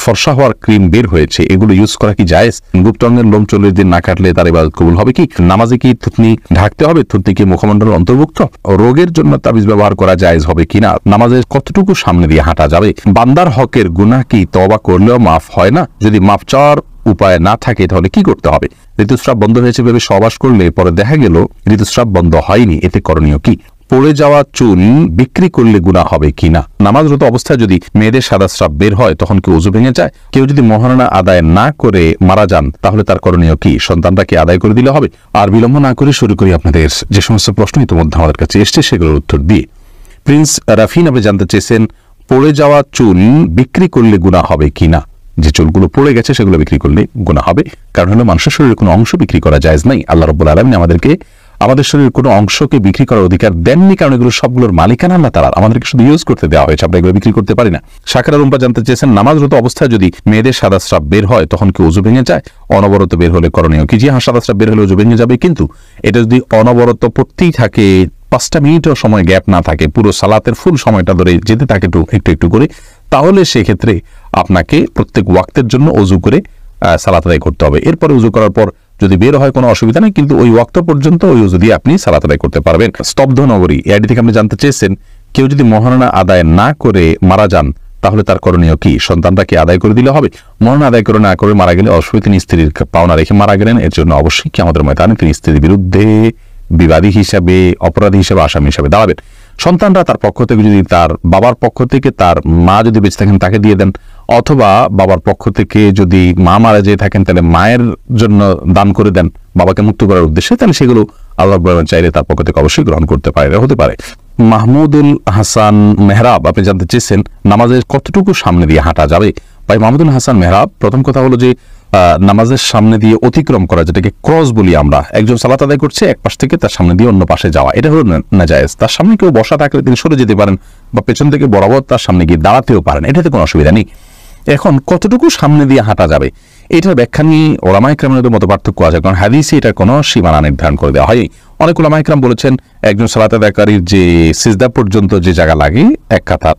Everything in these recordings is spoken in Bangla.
ফর্সা হওয়ার ক্রিম বের হয়েছে, এগুলো ইউজ করা কি জায়েজ? গুপ্ত অঙ্গের লোম 40 দিন না কাটলে তার ইবাদত কবুল হবে কি? নামাজে কি থুতনি ঢাকতে হবে? থুতনি কি মুখমণ্ডলের অন্তর্ভুক্ত? রোগের জন্য তাবিজ ব্যবহার করা জায়েজ হবে কিনা? নামাজের কতটুকু সামনে দিয়ে হাঁটা যাবে? বান্দার হকের গুনাহ কি তওবা করলেও মাফ হয় না? যদি মাফ চাওয়ার উপায় না থাকে তাহলে কি করতে হবে? ঋতুস্রাব বন্ধ হয়েছে ভেবে সহবাস করলে পরে দেখা গেল ঋতুস্রাব বন্ধ হয়নি, এতে করণীয় কি? পড়ে যাওয়া চুল বিক্রি করলে গুনাহ হবে কিনা? নামাজরত অবস্থায় যদি মেয়েদের সাদা স্রাব বের হয় তখন কি ওযু ভেঙে যায়? কেউ যদি মহারণা আদায় না করে মারা যান তাহলে তার করণীয় কি? সন্তানরা কি আদায় করে দিলে হবে? আর বিলম্ব না করে শুরু করি আপনাদের যে সমস্ত প্রশ্ন ইতিমধ্যে আমাদের কাছে এসছে সেগুলোর উত্তর দিয়ে। প্রিন্স রাফিন আপনি জানতে চেয়েছেন পড়ে যাওয়া চুল বিক্রি করলে গুনাহ হবে কিনা? যে চুলগুলো পড়ে গেছে সেগুলো বিক্রি করলে গুনাহ হবে, কারণ হলো মানুষের শরীরের কোনো অংশ বিক্রি করা জায়েজ নাই। আল্লাহ রাব্বুল আলামিন আমাদেরকে আমাদের শরীরের কোনো অংশকে বিক্রি করার অধিকার দেননি, কারণ এগুলো সবগুলোর মালিকানা আল্লাহ তাআলা, আমাদেরকে শুধু ইউজ করতে দেওয়া হয়েছে, আমরা এগুলো বিক্রি করতে পারি না। শাকিরা রুম্পা জানতে চেয়েছেন নামাজরত অবস্থায় যদি মেয়েদের সাদা স্রাব বের হয় তখন কি ওযু ভেঙে যায়? অনবরত বের হলে করণীয় কি? জি হ্যাঁ, সাদা স্রাব বের হলে ওযু ভেঙে যাবে, কিন্তু এটা যদি অনবরত পড়তেই থাকে, 5টা মিনিটও সময় গ্যাপ না থাকে, পুরো সালাতের ফুল সময়টা ধরে যেতে থাকে একটু একটু করে, তাহলে সেক্ষেত্রে আপনাকে প্রত্যেক ওয়াক্তের জন্য ওযু করে সালাত আদায় করতে হবে। এরপরে ওযু করার পর যদি বের হয় কোনো অসুবিধা নেই, কিন্তু ওই ওয়াক্ত পর্যন্ত ওই ওযু দিয়ে আপনি সালাত আদায় করতে পারবেন। স্তব্ধ নগরী এআইডি থেকে আপনি জানতে চেয়েছেন কেউ যদি মহারণা আদায় না করে মারা যান তাহলে তার করণীয় কি? সন্তানরা কি আদায় করে দিলে হবে? মহারণা আদায় করে না করে মারা গেলে অবশ্যই তিনি স্ত্রীর পাওনা রেখে মারা গেলেন, এর জন্য অবশ্যই কি আমাদের ময়দানে তিনি স্ত্রীর বিরুদ্ধে বিবাদী হিসাবে, অপরাধী হিসাবে, আসামি হিসাবে দাঁড়াবেন। সন্তানরা তার পক্ষ থেকে যদি তার বাবার পক্ষ থেকে তার মা যদি বেঁচে থাকেন তাকে দিয়ে দেন, অথবা বাবার পক্ষ থেকে যদি মা মারা যেয়ে থাকেন তাহলে মায়ের জন্য দান করে দেন বাবাকে মুক্ত করার উদ্দেশ্যে, তাহলে সেগুলো আল্লাহ চাইলে তার পক্ষ থেকে অবশ্যই গ্রহণ করতে পারে, হতে পারে। মাহমুদুল হাসান মেহরাব আপনি জানতে চেয়েছেন নামাজের কতটুকু সামনে দিয়ে হাঁটা যাবে? ভাই মাহমুদুল হাসান মেহরাব, প্রথম কথা হলো যে নামাজের সামনে দিয়ে অতিক্রম করা, যেটাকে ক্রস বলি আমরা, একজন সালাত আদায় করছে এক পাশ থেকে তার সামনে দিয়ে অন্য পাশে যাওয়া, এটা হলো নাজায়েজ। তার সামনে কেউ বসা থাকলে তিনি সরে যেতে পারেন বা পেছন থেকে বরাবর তার সামনে গিয়ে দাঁড়াতেও পারেন, এটাতে কোনো অসুবিধা নেই। এখন কতটুকু সামনে দিয়ে হাঁটা যাবে এটার ব্যাখ্যা নিয়ে ওলামা ইকরামের মতো পার্থক্য আছে, কারণ হাদিসে এটার কোনো সীমানা নির্ধারণ করে দেওয়া হয়। অনেক ওলামা ইকরাম বলেছেন একজন সালাত আদায়কারীর যে সিজদা পর্যন্ত যে জায়গা লাগে এক কাতার,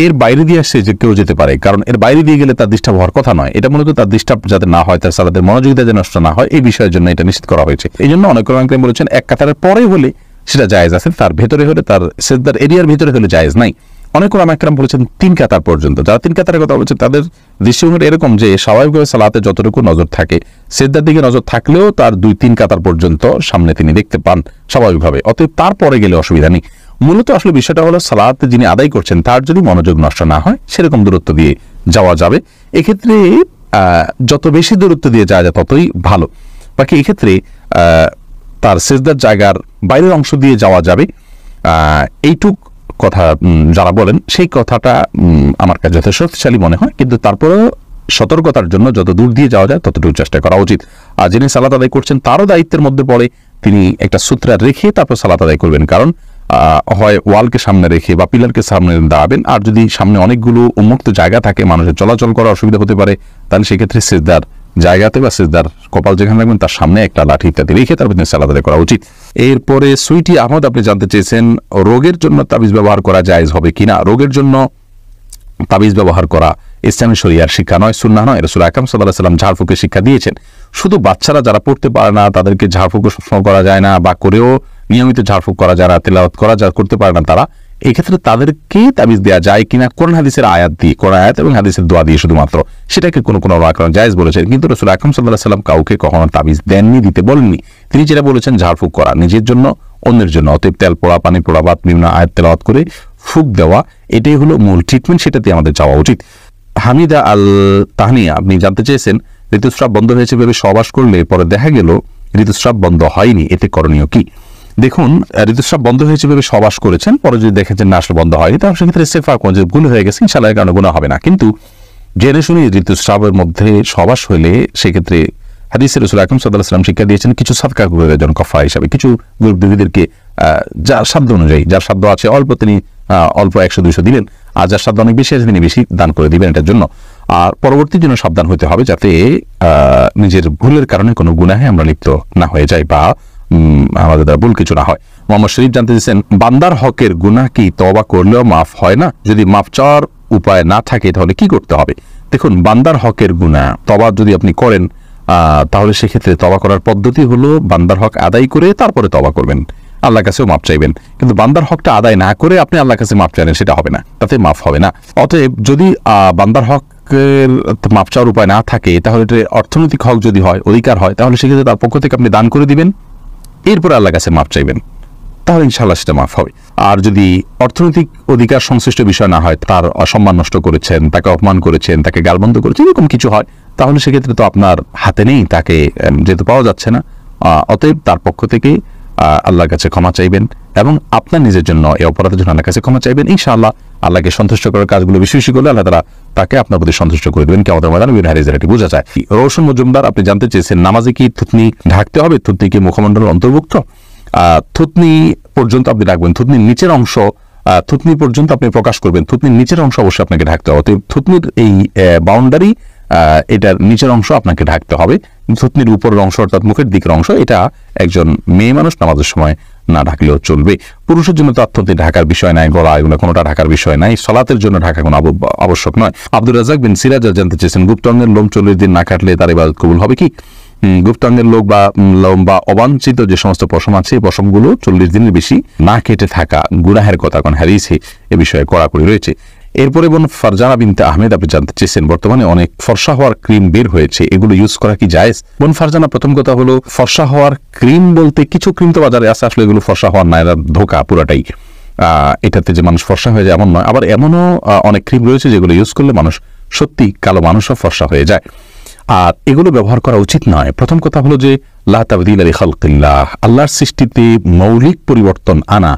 এর বাইরে দিয়ে আসছে যে কেউ যেতে পারে, কারণ এর বাইরে দিয়ে গেলে তার ডিস্টার্ব হওয়ার কথা নয়। এটা মূলত তার ডিস্টার্ব যাতে না হয়, তার সালাতের মনোযোগিতা যেন নষ্ট না হয়, এই বিষয়ের জন্য এটা নিশ্চিত করা হয়েছে। এই জন্য অনেক ওলামা ইকরাম বলেছেন এক কাতারের পরে হলে সেটা জায়েজ আছে, তার ভেতরে হলে, তার সিজদার এরিয়ার ভেতরে হলে জায়েজ নাই। অনেক ওলামা ইকরাম বলেছেন 3 কাতার পর্যন্ত। যারা 3 কাতারের কথা বলছেন তাদের দৃষ্টিভঙ্গি এরকম যে স্বাভাবিকভাবে সালাতে যতটুকু নজর থাকে, সিজদার দিকে নজর থাকলেও তার 2-3 কাতার পর্যন্ত সামনে তিনি দেখতে পান স্বাভাবিকভাবে, অতএব তারপরে গেলে অসুবিধা নেই। মূলত আসলে বিষয়টা হলো সালাত যিনি আদায় করছেন তার যদি মনোযোগ নষ্ট না হয় সেরকম দূরত্ব দিয়ে যাওয়া যাবে। এক্ষেত্রে যত বেশি দূরত্ব দিয়ে যাওয়া যায় ততই ভালো। বাকি এক্ষেত্রে তার সিজদার জায়গার বাইরের অংশ দিয়ে যাওয়া যাবে, এইটুক কথা যারা বলেন সেই কথাটা আমার কাছে যথেষ্ট শক্তিশালী মনে হয়, কিন্তু তারপরেও সতর্কতার জন্য যত দূর দিয়ে যাওয়া যায় ততটুকু চেষ্টা করা উচিত। আর যিনি সালাত আদায় করছেন তারও দায়িত্বের মধ্যে পড়ে তিনি একটা সূত্রা রেখে তারপর সালাত আদায় করবেন, কারণ হয় ওয়ালকে সামনে রেখে বা পিলারকে সামনে দাঁড়াবেন, আর যদি সামনে অনেকগুলো উন্মুক্ত জায়গা থাকে মানুষের চলাচল করার অসুবিধা হতে পারে, তাহলে সেক্ষেত্রে সিজদার জায়গাতে বা সিজদার কপাল যেখানে রাখবেন তার সামনে একটা লাঠি ইত্যাদি রেখে তারপর সালাত আদায় করা উচিত। এরপরে সুইটি আহমদ আপনি জানতে চেয়েছেন রোগের জন্য তাবিজ ব্যবহার করা জায়েজ হবে কিনা? রোগের জন্য তাবিজ ব্যবহার করা ইসলামী শরিয়ার শিক্ষা নয়, সুন্নাহ নয়। রাসূল আকরাম সাল্লাল্লাহু আলাইহি ওয়াসাল্লাম ঝাড়ফুঁকের শিক্ষা দিয়েছেন। শুধু বাচ্চারা যারা পড়তে পারে না তাদেরকে ঝাড়ফুঁকও সবসময় করা যায় না, বা করেও নিয়মিত ঝাড়ফুঁক করা যায় না, তেলাওয়াত করা যা করতে পারে না, তারা এক্ষেত্রে তাদেরকে তাবিজ দেওয়া যায় কিনা কোরআন হাদিসের আয়াত দিয়ে, কোরআন আয়াত এবং হাদিসের দোয়া দিয়ে শুধুমাত্র, সেটাকে কোনো ওলামা জায়েজ বলেছেন। কিন্তু রাসূল আকরাম সাল্লাল্লাহু আলাইহি ওয়াসাল্লাম কাউকে কখনো তাবিজ দেননি, দিতে বলেননি। তিনি যেটা বলেছেন ঝাড়ফুঁক করা নিজের জন্য, অন্যের জন্য, অতএব তেল পোড়া, পানি পোড়া বা বিভিন্ন আয়াত তেলাওয়াত করে ফুঁক দেওয়া, এটাই হলো মূল ট্রিটমেন্ট, সেটাতে আমাদের যাওয়া উচিত। হামিদা আল তাহনিয়া আপনি জানতে চেয়েছেন ঋতুস্রাব বন্ধ হয়েছে ভেবে সহবাস করলে পরে দেখা গেল ঋতুস্রাব বন্ধ হয়নি, এতে করণীয় কি? দেখুন, ঋতুস্রাব বন্ধ হয়েছে ভেবে সহবাস করেছেন, পরে যদি দেখেছেন না আসলে বন্ধ হয়নি, তাহলে সেক্ষেত্রে ইস্তেগফার করুন, যে ভুল হয়ে গেছে ইনশাআল্লাহ এর কারণে গুনাহ হবে না। কিন্তু জেনে শুনে ঋতুস্রাবের মধ্যে সহবাস হলে সেক্ষেত্রে হাদিসে রাসূল আকরাম সাল্লাল্লাহু আলাইহি ওয়াসাল্লাম শিক্ষা দিয়েছেন কিছু সাদকা করে দেওয়ার কফারা হিসাবে, কিছু গরিবদেরকে যার সাধ্য অনুযায়ী, যার সাধ্য আছে অল্প তিনি অল্প 100-200 দিলেন, আর যার সাধ্য অনেক বেশি আছে তিনি বেশি দান করে দিবেন এটার জন্য। আর পরবর্তীর জন্য সাবধান হতে হবে যাতে নিজের ভুলের কারণে কোনো গুনাহে আমরা লিপ্ত না হয়ে যাই বা আমাদের দ্বারা ভুল কিছু না হয়। মোহাম্মদ শরীফ জানতে চেয়েছেন বান্দার হকের গুনাহ কি তওবা করলেও মাফ হয় না? যদি মাফ চাওয়ার উপায় না থাকে তাহলে কি করতে হবে? দেখুন, বান্দার হকের গুনাহ তওবা যদি আপনি করেন তাহলে সেক্ষেত্রে তওবা করার পদ্ধতি হলো বান্দার হক আদায় করে তারপরে তওবা করবেন, আল্লাহর কাছেও মাপ চাইবেন। কিন্তু বান্দার হকটা আদায় না করে আপনি আল্লাহর কাছে মাপ চাইলেন, সেটা হবে না, তাতে মাফ হবে না। অতএব যদি বান্দার হকের মাপ চাওয়ার উপায় না থাকে, তাহলে অর্থনৈতিক হক যদি হয়, অধিকার হয়, তাহলে সেক্ষেত্রে তার পক্ষ থেকে আপনি দান করে দিবেন, এরপরে আল্লাহর কাছে মাপ চাইবেন, তাহলে ইনশাআল্লাহ সেটা মাফ হবে। আর যদি অর্থনৈতিক অধিকার সংশ্লিষ্ট বিষয় না হয়, তার সম্মান নষ্ট করেছেন, তাকে অপমান করেছেন, তাকে গালমন্দ করেছেন, এরকম কিছু হয়, তাহলে সেক্ষেত্রে তো আপনার হাতে নেই, তাকে যেহেতু পাওয়া যাচ্ছে না, অতএব তার পক্ষ থেকে আল্লাহর কাছে ক্ষমা চাইবেন এবং আপনার নিজের জন্য এই অপরাধের জন্য আল্লাহর কাছে ক্ষমা চাইবেন। ইনশাআল্লাহ আল্লাহকে সন্তুষ্ট করার কাজগুলো বেশি বেশি করলে আল্লাহ তাআলা তাকে আপনার প্রতি সন্তুষ্ট করে দেবেন। কিয়ামতের ময়দানে বিভিন্ন হাদিসে বোঝা যায়। রওশন মজুমদার, আপনি জানতে চেয়েছেন নামাজে কি থুতনি ঢাকতে হবে? থুতনি কি মুখমণ্ডলের অন্তর্ভুক্ত? থুতনি পর্যন্ত আপনি রাখবেন, থুতনির নিচের অংশ থুতনি পর্যন্ত আপনি প্রকাশ করবেন, থুতনির নিচের অংশ অবশ্যই আপনাকে ঢাকতে হবে। থুতনির এই বাউন্ডারি, এটার নিচের অংশ আপনাকে ঢাকতে হবে। থুতনির উপরের অংশ অর্থাৎ মুখের দিকের অংশ, এটা একজন মেয়ে মানুষ নামাজের সময় না ঢাকলেও চলবে। পুরুষের জন্য তো থুতনি ঢাকার বিষয় নাই, গলা এগুলো কোনোটা ঢাকার বিষয় নাই, সলাতের জন্য ঢাকা কোনো আবশ্যক নয়। আব্দুর রাজ্জাক বিন সিরাজ জানতে চেয়েছেন গুপ্তাঙ্গের লোম 40 দিন না কাটলে তার ইবাদত কবুল হবে কি? গুপ্তাঙ্গের লোম বা অবাঞ্ছিত যে সমস্ত পশম আছে, এই পশমগুলো 40 দিনের বেশি না কেটে থাকা গুনাহের কথা কোন হাদিসে এ বিষয়ে কড়াকড়ি রয়েছে। এরপরে বোন ফারজানা বিনতে আহমেদ, আপনি জানতে চেয়েছেন বর্তমানে অনেক ফর্সা হওয়ার ক্রিম বের হয়েছে, এগুলো ইউজ করা কি জায়েজ? বোন ফারজানা, প্রথম কথা হলো ফর্সা হওয়ার ক্রিম বলতে কিছু ক্রিম তো বাজারে আছে, আসলে এগুলো ফর্সা হওয়ার না, এরা ধোঁকা পুরাটাই। এটাতে যে মানুষ ফর্সা হয়ে যায় এমন নয়। আবার এমনও অনেক ক্রিম রয়েছে যেগুলো ইউজ করলে মানুষ সত্যি কালো মানুষও ফর্সা হয়ে যায়, আর এগুলো ব্যবহার করা উচিত নয়। প্রথম কথা হলো যে লা তাবদীলা লিখালকিল্লাহ, আল্লাহর সৃষ্টিতে মৌলিক পরিবর্তন আনা,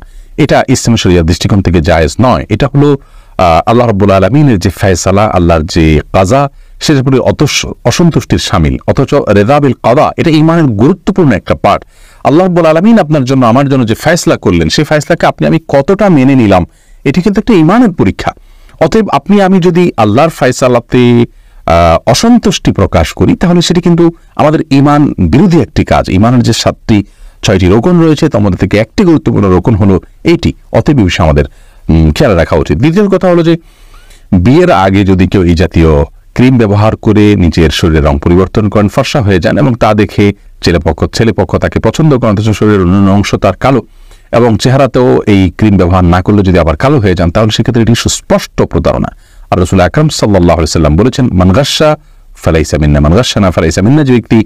এটা ইসলামী শরিয়ার দৃষ্টিকোণ থেকে জায়েজ নয়। এটা হলো আল্লাহ রাব্বুল আলামিনের যে ফয়সালা, আল্লাহর যে কাজা, সেটার প্রতি অসন্তুষ্টির শামিল। অথচ রিদা বিল কাদা, এটা ঈমানের গুরুত্বপূর্ণ একটা পার্ট। আল্লাহ রাব্বুল আলামিন আপনার জন্য, আমার জন্য যে ফয়সালা করলেন, সেই ফয়সালাকে আমি কতটা মেনে নিলাম, এটি কিন্তু একটা ঈমানের পরীক্ষা। অতএব আমি যদি আল্লাহর ফয়সালাতে অসন্তুষ্টি প্রকাশ করি, তাহলে সেটি কিন্তু আমাদের ঈমান বিরোধী একটি কাজ। ঈমানের যে 6টি রোকন রয়েছে, তার মধ্যে থেকে একটি গুরুত্বপূর্ণ রোকন হলো এইটি। অতএব এই বিষয়ে আমাদের খেয়াল রাখা উচিত। দ্বিতীয় কথা হলো যে বিয়ের আগে যদি কেউ এই জাতীয় ক্রিম ব্যবহার করে নিজের শরীরের রং পরিবর্তন করেন, ফর্সা হয়ে যান, এবং তা দেখে ছেলেপক্ষ তাকে পছন্দ করেন, অথচ শরীরের অন্যান্য অংশ তার কালো, এবং চেহারাতেও এই ক্রিম ব্যবহার না করলে যদি আবার কালো হয়ে যান, তাহলে সেক্ষেত্রে এটি সুস্পষ্ট প্রতারণা। আর রাসূল আকরাম সাল্লাল্লাহু আলাইহি ওয়াসাল্লাম বলেছেন, মান গাশশা ফালাইসা মিন্না, মান গাশশানা ফালাইসা মিন্না, যে ব্যক্তি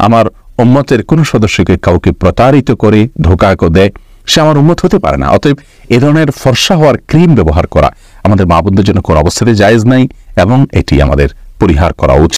আমার উম্মতের কোন সদস্যকে কাউকে প্রতারিত করে ধোঁকা দেয়, সে আমার উম্মত হতে পারে না। অতএব এ ধরনের ফর্সা হওয়ার ক্রিম ব্যবহার করা আমাদের মা বোনদের জন্য কোনো অবস্থাতে জায়েজ নাই, এবং এটি আমাদের পরিহার করা উচিত।